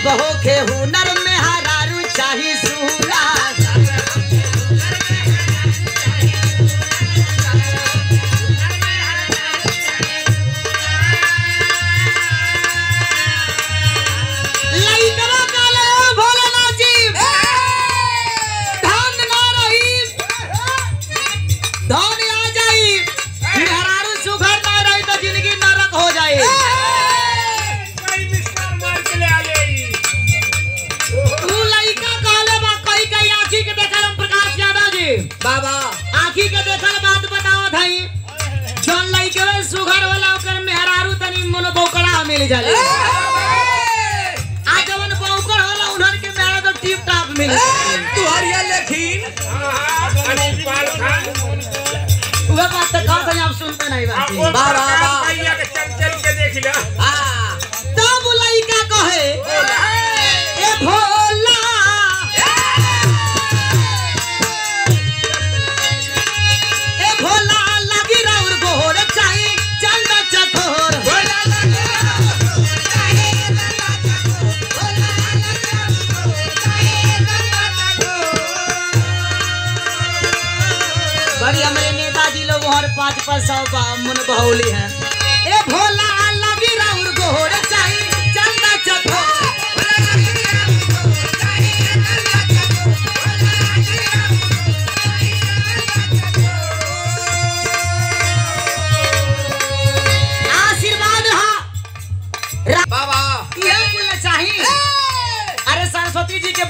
बहो के हुनर में हरारू चाही सूरा बाबा आखी के देखल बात बताओ भाई जौन लइके सुगर वाला ओकर मेहरारू तनी मन बौकड़ा मिल जाले आ जवन बौकड़ होला उन्हन के मेहरा तो टिप टाप मिल तू हरिया लेकिन अनुपाल खान वो बात तो कौन सा आप सुनते नहीं बात बाबा भैया के चल के देख ला हां तब लइका कहे ए भोला बड़ी हमारे नेताजी लोग और 5-5 मन बहौली है ए भोला लगी राउर गोहर चाहिए चंदा चकोर आशीर्वाद हाँ बाबा ये चाहिए अरे सरस्वती जी के